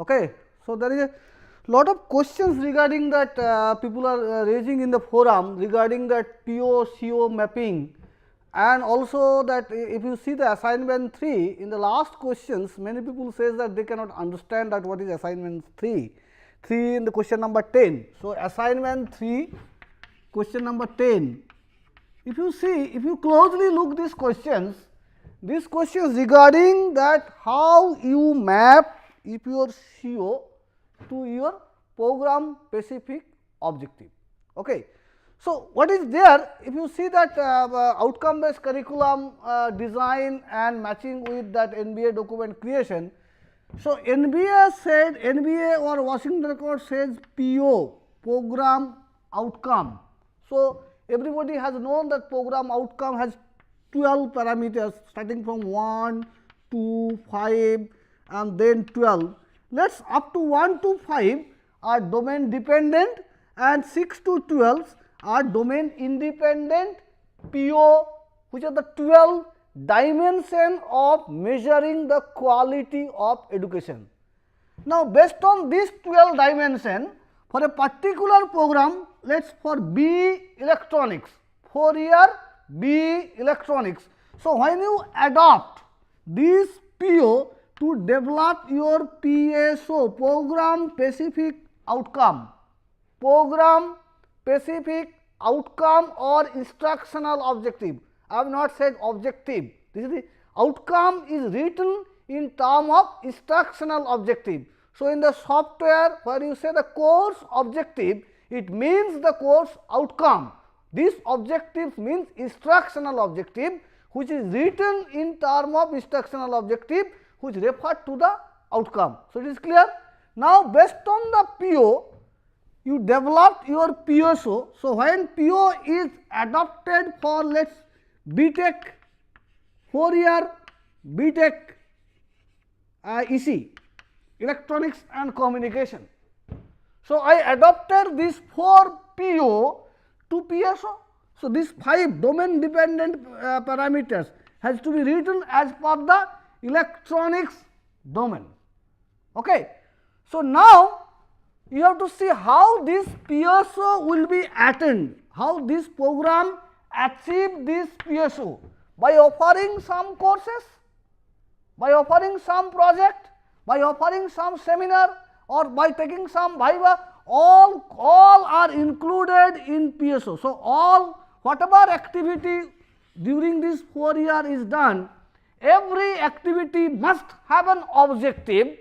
Okay. So, there is a lot of questions regarding that people are raising in the forum regarding that PO CO mapping, and also that if you see the assignment 3 in the last questions, many people says that they cannot understand that what is assignment 3 in the question number 10. So, assignment 3 question number 10, if you see, if you closely look these questions regarding that how you map if your CO to your program specific objective. Okay. So, what is there, if you see that outcome based curriculum design and matching with that NBA document creation. So, NBA said, NBA or Washington Record says PO, program outcome. So, everybody has known that program outcome has 12 parameters starting from 1, 2, 5 and then 12. Let us up to 1 to 5 are domain dependent and 6 to 12 are domain independent PO, which are the 12 dimension of measuring the quality of education. Now, based on this 12 dimension, for a particular program, let us for B electronics, 4-year B electronics. So, when you adopt this PO to develop your PSO, program specific outcome, or instructional objective. I have not said objective, this is the outcome is written in term of instructional objective. So, in the software where you say the course objective, it means the course outcome. This objective means instructional objective, which is written in term of instructional objective, which refer to the outcome. So, it is clear. Now, based on the PO, you developed your PSO. So, when PO is adopted for let us BTech, 4-year BTech EC, electronics and communication. So, I adopted this 4 PO to PSO. So, these 5 domain dependent parameters has to be written as per the electronics domain. Okay. So, now you have to see how this PSO will be attained, how this program achieve this PSO by offering some courses, by offering some project, by offering some seminar, or by taking some viva, all are included in PSO. So, all whatever activity during this 4 year is done, every activity must have an objective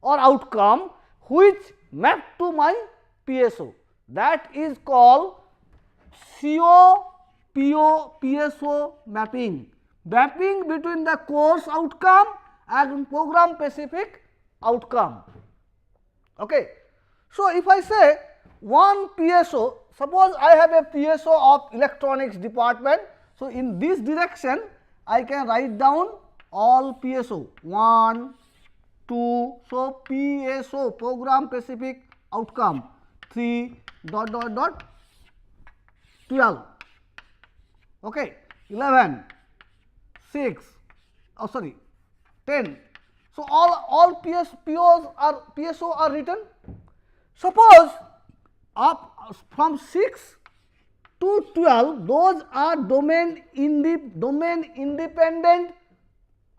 or outcome which map to my PSO. That is called CO PO PSO mapping, mapping between the course outcome and program specific outcome. Okay. So, if I say one PSO, suppose I have a PSO of electronics department. So, in this direction I can write down all PSO 1, 2. So, PSO, program specific outcome 3 ... 12, okay, 11, 6, oh sorry, 10. So, all PSO are written. Suppose up from 6 to 12, those are domain independent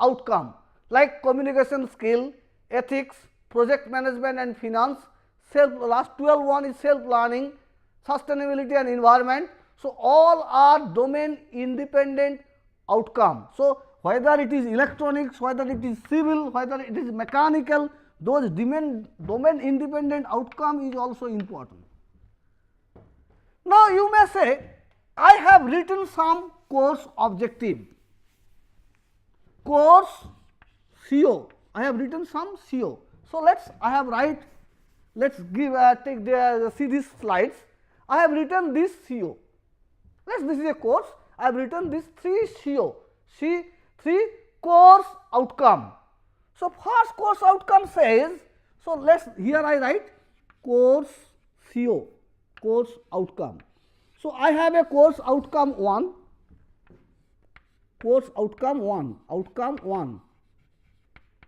outcome like communication skill, ethics, project management and finance. Last 12 one is self learning, sustainability and environment. So, all are domain independent outcome. So, whether it is electronics, whether it is civil, whether it is mechanical, those domain independent outcome is also important. Now, you may say I have written some course objective, course CO, I have written some CO. So, let us see these slides. I have written this CO. This is a course. I have written this 3 CO, 3 course outcome. So, first course outcome says, so here I write course CO, course outcome. So, I have a course outcome 1, outcome 1.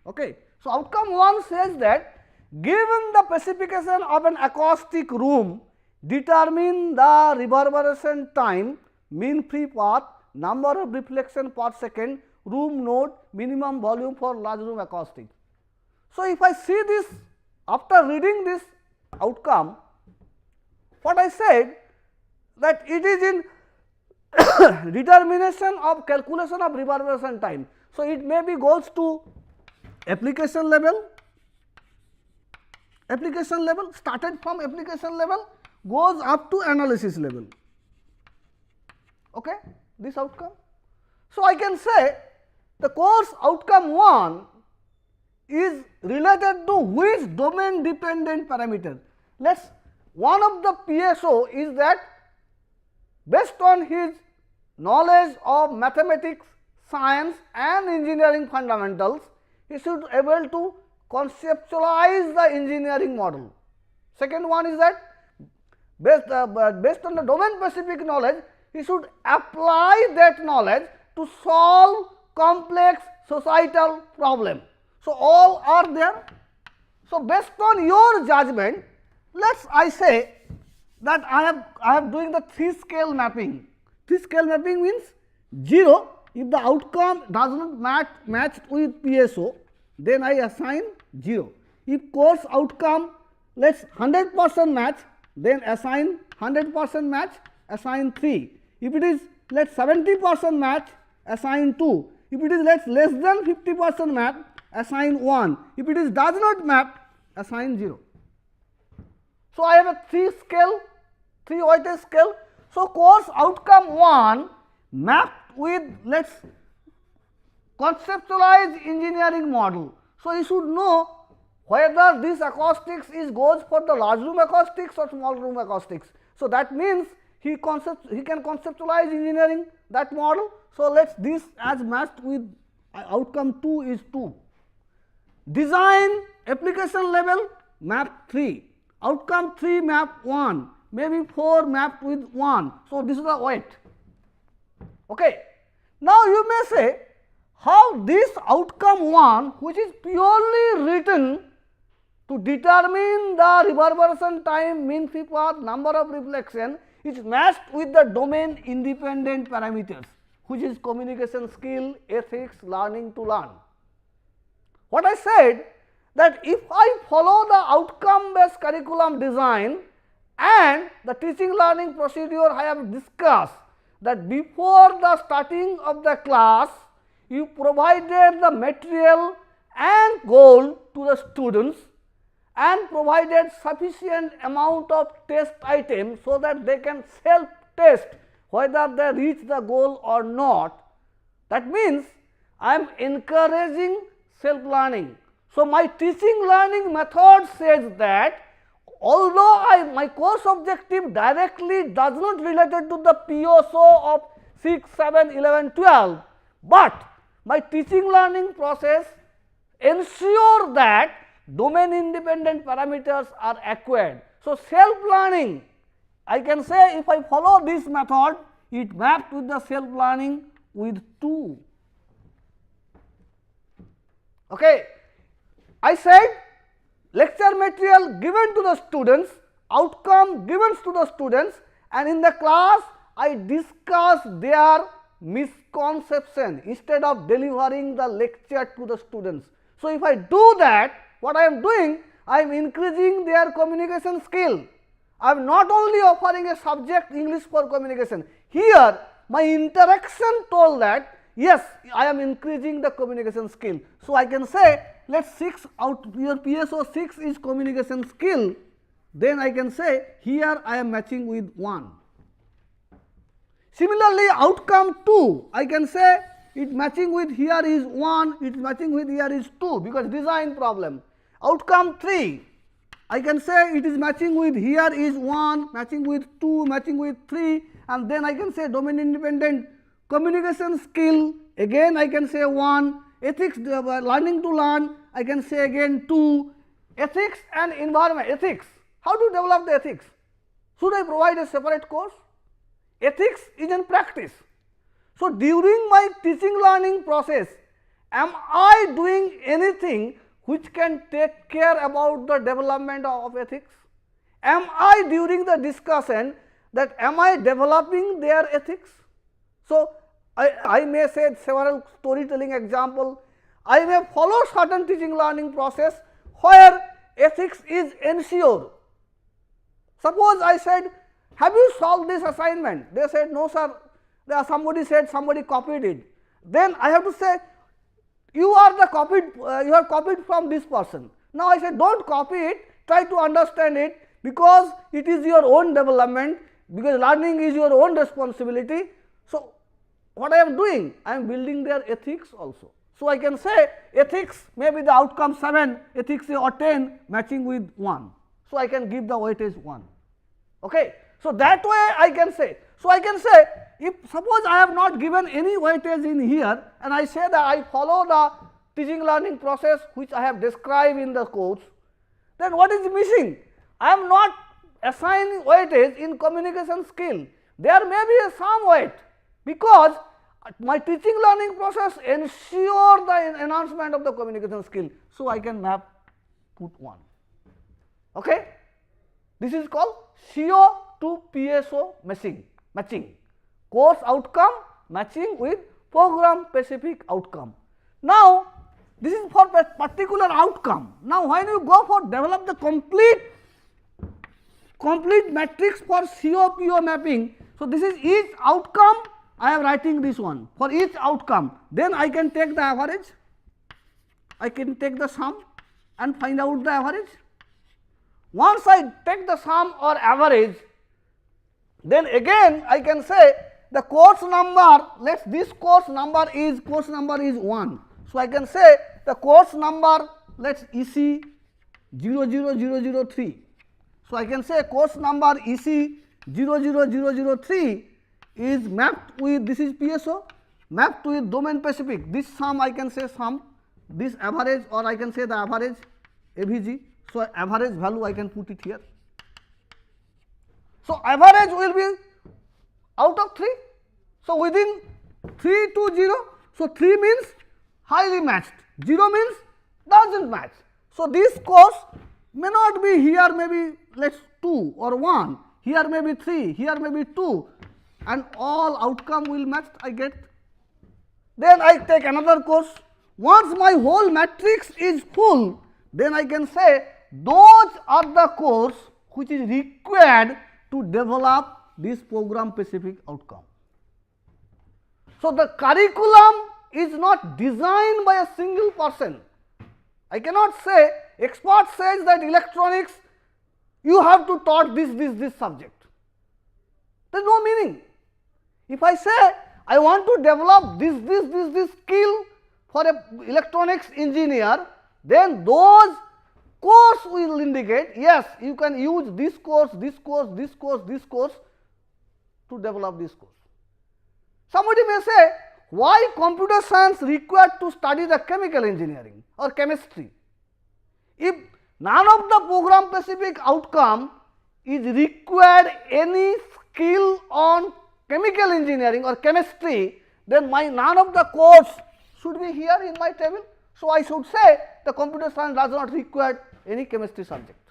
Okay. So, outcome 1 says that Given the specification of an acoustic room, determine the reverberation time, mean free path, number of reflection per second, room node, minimum volume for large room acoustics. So, if I see this after reading this outcome, what I said that it is in determination of calculation of reverberation time. So, it may be goes to application level, started from application level, goes up to analysis level. Okay, this outcome. So, I can say the course outcome 1 is related to which domain dependent parameter. One of the PSO is that based on his knowledge of mathematics, science and engineering fundamentals, he should be able to conceptualize the engineering model. Second one is that based on the domain specific knowledge, he should apply that knowledge to solve complex societal problem. So, all are there. So, based on your judgment, I say that I am doing the 3 scale mapping. 3 scale mapping means 0 if the outcome does not match with PSO, then I assign 0. If course outcome 100% match, then assign 100% match, assign 3. If it is 70% match, assign 2. If it is less than 50% match, assign 1. If it is does not map, assign 0. So, I have a 3 weighted scale. So, course outcome 1 mapped with conceptualize engineering model. So, you should know whether this acoustics goes for the large room acoustics or small room acoustics. So, that means he can conceptualize engineering that model. So, this as matched with outcome 2 is 2. Design application level map 3, outcome 3 map 1, maybe 4 mapped with 1. So, this is the weight. Okay. Now, you may say how this outcome 1 which is purely written to determine the reverberation time, mean free path, number of reflection is matched with the domain independent parameters, which is communication skill, ethics, learning to learn. What I said that if I follow the outcome based curriculum design and the teaching learning procedure I have discussed, that before the starting of the class you provided the material and goal to the students and provided sufficient amount of test items so that they can self test whether they reach the goal or not. That means I am encouraging self learning. So, my teaching learning method says that although my course objective directly does not related to the PSO of 6, 7, 11, 12, but my teaching learning process ensure that domain independent parameters are acquired. So, self learning, I can say if I follow this method, it mapped with the self learning with 2. Okay. I said lecture material given to the students, outcome given to the students, and in the class I discuss their misconception instead of delivering the lecture to the students. So, if I do that, what I am doing? I am increasing their communication skill. I am not only offering a subject English for communication. Here my interaction told that yes, I am increasing the communication skill. So, I can say let 6 out your PSO 6 is communication skill, then I can say here I am matching with 1. Similarly, outcome 2 I can say it matching with here is 1, it matching with here is 2 because design problem. Outcome 3 I can say it is matching with here is 1, matching with 2, matching with 3, and then I can say domain independent communication skill, again I can say 1, ethics learning to learn I can say again 2, ethics and environment. Ethics, how to develop the ethics? Should I provide a separate course? Ethics is in practice. So, during my teaching learning process, am I doing anything which can take care about the development of ethics? Am I during the discussion that am I developing their ethics? So, I may say several storytelling example, I may follow certain teaching learning process where ethics is ensured. Suppose I said, have you solved this assignment? They said, no sir. Somebody said somebody copied it. Then I have to say, you are the copied, you have copied from this person. Now I said, don't copy it, try to understand it, because it is your own development, because learning is your own responsibility. So, what I am doing? I am building their ethics also. So, I can say ethics may be the outcome 7, ethics or 10 matching with 1. So, I can give the weightage 1. Okay. So, that way I can say. So, I can say, if suppose I have not given any weightage in here and I say that I follow the teaching learning process which I have described in the course, then what is missing? I am not assigning weightage in communication skill. There may be some weight, because my teaching learning process ensure the enhancement of the communication skill. So, I can map put 1. Okay? This is called CO to PSO matching, course outcome matching with program specific outcome. Now, this is for a particular outcome. Now, when you go for develop the complete matrix for CO-PO mapping, so this is each outcome, I am writing this one for each outcome, then I can take the average, I can take the sum and find out the average. Once I take the sum or average, then again I can say the course number, let us this course number is 1. So, I can say the course number, let us EC 00003. So, I can say course number EC 00003 is mapped with, this is PSO, mapped with domain specific. This sum I can say sum, this average, or I can say the average AVG. So, average value I can put it here. So, average will be out of 3. So, within 3 to 0. So, 3 means highly matched, 0 means does not match. So, this course may not be here, maybe let us 2 or 1, here may be 3, here may be 2, and all outcome will match I get. Then I take another course. Once my whole matrix is full, then I can say those are the course which is required to develop this program specific outcome. So, the curriculum is not designed by a single person. I cannot say, expert says that electronics you have to taught this subject. There is no meaning. If I say I want to develop this skill for a electronics engineer, then those course will indicate, yes, you can use this course to develop this course. Somebody may say, why computer science required to study the chemical engineering or chemistry? If none of the program specific outcome is required any skill on chemical engineering or chemistry, then none of the course should be here in my table. So, I should say the computer science does not require any chemistry subject.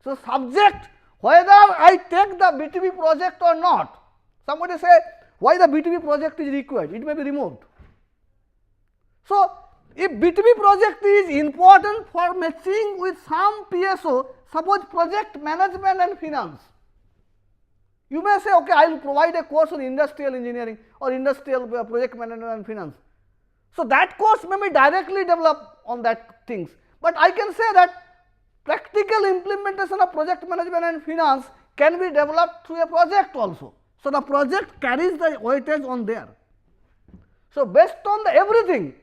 So, subject whether I take the BTP project or not, somebody say why the BTP project is required, it may be removed. So, if BTP project is important for matching with some PSO, suppose project management and finance, you may say okay, I will provide a course on industrial engineering or industrial project management and finance. So, that course may be directly developed on that things, but I can say that practical implementation of project management and finance can be developed through a project also. So, the project carries the weightage on there. So, based on the everything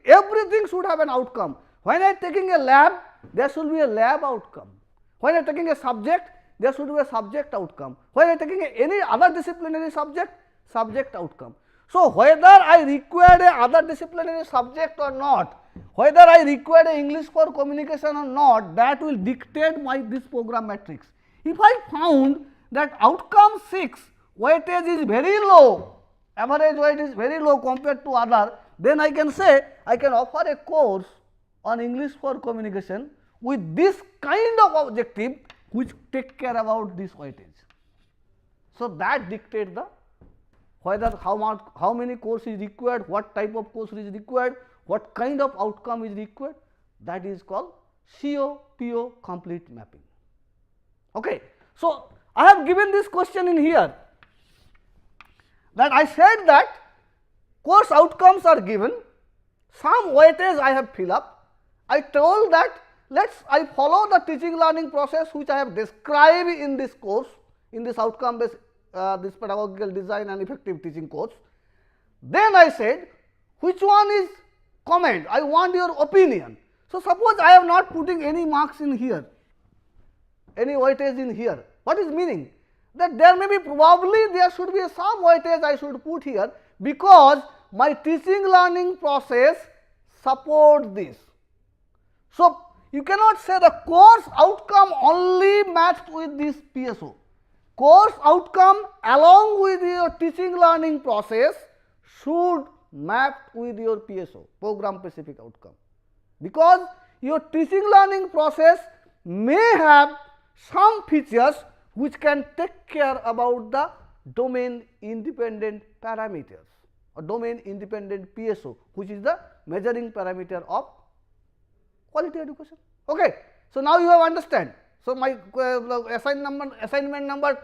should have an outcome. When I am taking a lab, there should be a lab outcome. When I am taking a subject, there should be a subject outcome. When I am taking any other disciplinary subject, subject outcome. So, whether I require a other disciplinary subject or not, whether I require a English for communication or not, that will dictate this program matrix. If I found that outcome 6 weightage is very low, average weight is very low compared to other, then I can say I can offer a course on English for communication with this kind of objective which take care about this weightage. So, that dictates the whether how many course is required, what type of course is required, what kind of outcome is required, that is called CO-PO complete mapping. Okay. So, I have given this question in here that I said that course outcomes are given, some weightage I have filled up. I told that I follow the teaching learning process which I have described in this course, in this outcome based this pedagogical design and effective teaching course. Then I said which one is comment, I want your opinion. So, suppose I am not putting any marks in here, any weightage in here. What is meaning? That there may be probably there should be some weightage I should put here because my teaching learning process supports this. So, you cannot say the course outcome only matched with this PSO. Course outcome along with your teaching learning process should map with your PSO, program specific outcome, because your teaching learning process may have some features which can take care about the domain independent parameters or domain independent PSO, which is the measuring parameter of quality education. Okay. So, now you have understand. So, my assignment number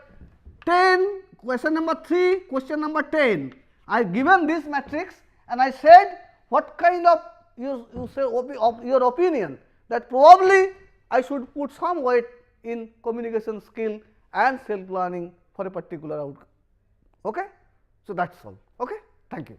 10, question number 3, question number 10. I given this matrix and I said what kind of you say of your opinion that probably I should put some weight in communication skill and self learning for a particular outcome. Okay. So, that is all. Okay. Thank you.